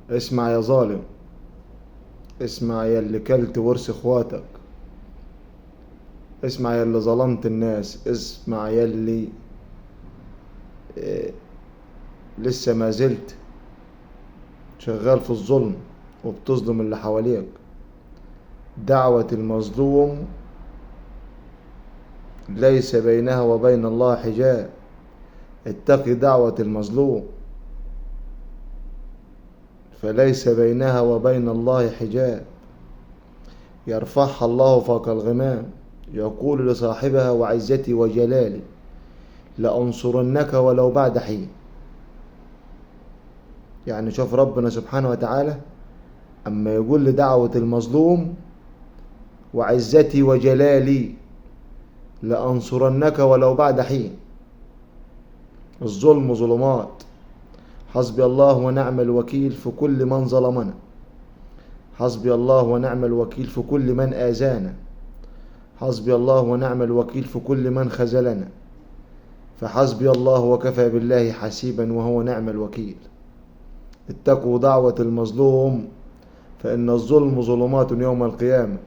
اسمع يا ظالم، اسمع يا اللي كلت ورث اخواتك، اسمع يا اللي ظلمت الناس، اسمع يا اللي لسه ما زلت شغال في الظلم وبتظلم اللي حواليك. دعوة المظلوم ليس بينها وبين الله حجاب. اتقي دعوة المظلوم فليس بينها وبين الله حجاب، يرفعها الله فوق الغمام، يقول لصاحبها وعزتي وجلالي لأنصرنك ولو بعد حين. يعني شوف ربنا سبحانه وتعالى أما يقول لدعوة المظلوم وعزتي وجلالي لأنصرنك ولو بعد حين. الظلم ظلمات، حسبي الله ونعم الوكيل في كل من ظلمنا، حسبي الله ونعم الوكيل في كل من آذانا، حسبي الله ونعم الوكيل في كل من خذلنا، فحسبي الله وكفى بالله حسيبا وهو نعم الوكيل. اتقوا دعوة المظلوم فإن الظلم ظلمات يوم القيامة.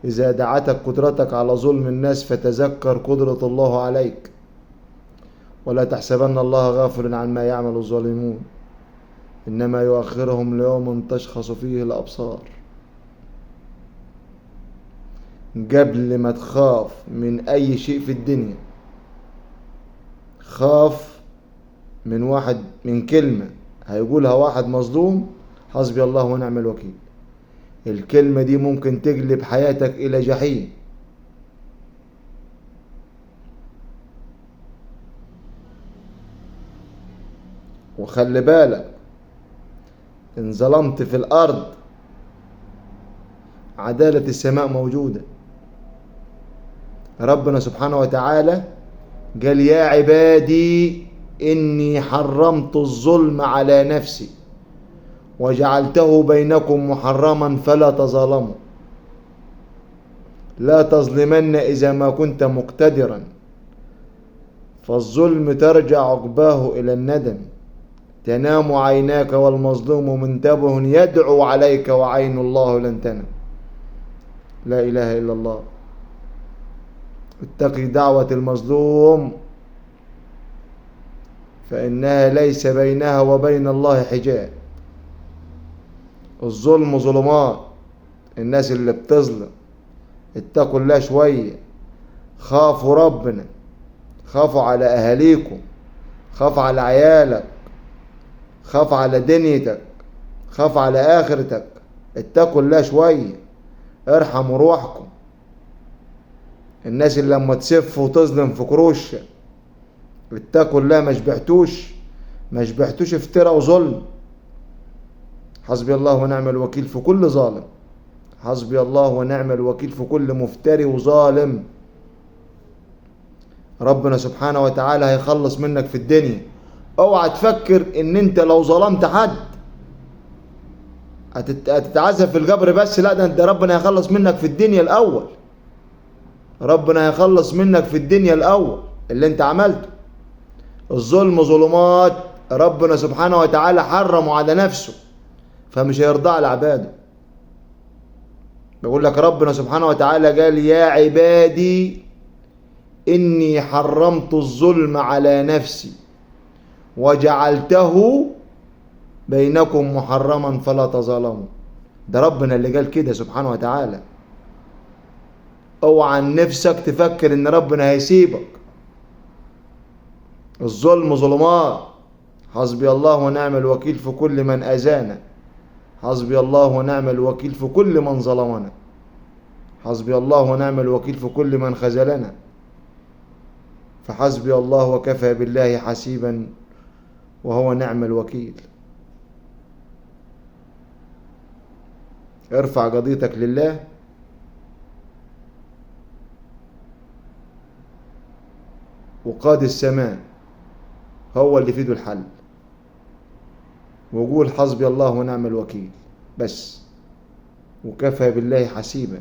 إذا دعتك قدرتك على ظلم الناس فتذكر قدرة الله عليك، ولا تحسبن الله غافلا عن ما يعمل الظالمون، إنما يؤخرهم ليوم تشخص فيه الأبصار. قبل ما تخاف من أي شيء في الدنيا خاف من كلمة هيقولها واحد مظلوم، حسبي الله ونعم الوكيل. الكلمة دي ممكن تقلب حياتك إلى جحيم. وخلي بالك إن ظلمت في الأرض عدالة السماء موجودة. ربنا سبحانه وتعالى قال يا عبادي إني حرمت الظلم على نفسي وجعلته بينكم محرما فلا تظالموا. لا تظلمن إذا ما كنت مقتدرا، فالظلم ترجع عقباه إلى الندم. تنام عيناك والمظلوم منتبه يدعو عليك وعين الله لن تنم. لا إله إلا الله. اتقي دعوة المظلوم فإنها ليس بينها وبين الله حجاب. الظلم ظلمات. الناس اللي بتظلم اتقوا الله شوية، خافوا ربنا، خافوا على أهاليكم، خاف على عيالك، خاف على دنيتك، خاف على آخرتك. اتقوا الله شوية، ارحموا روحكم. الناس اللي لما تسف وتظلم في كروشة اتقوا الله، ما شبعتوش افتراء وظلم. حسبي الله ونعم الوكيل في كل ظالم، حسبي الله ونعم الوكيل في كل مفتري وظالم. ربنا سبحانه وتعالى هيخلص منك في الدنيا. اوعى تفكر ان انت لو ظلمت حد هتتعذب في القبر بس، لا، ده انت ربنا هيخلص منك في الدنيا الاول. ربنا هيخلص منك في الدنيا الاول اللي انت عملته. الظلم ظلمات، ربنا سبحانه وتعالى حرمه على نفسه فمش هيرضى على عباده. بيقول لك ربنا سبحانه وتعالى قال يا عبادي إني حرمت الظلم على نفسي وجعلته بينكم محرما فلا تظالموا. ده ربنا اللي قال كده سبحانه وتعالى. اوعى عن نفسك تفكر ان ربنا هيسيبك. الظلم ظلمات، حسبي الله ونعم الوكيل في كل من أذانا، حسبي الله ونعم الوكيل في كل من ظلمنا، حسبي الله ونعم الوكيل في كل من خذلنا، فحسبي الله وكفى بالله حسيبا وهو نعم الوكيل. ارفع قضيتك لله وقاد السماء هو اللي في ايده الحل، وقول حسبي الله ونعم الوكيل بس، وكفى بالله حسيبا.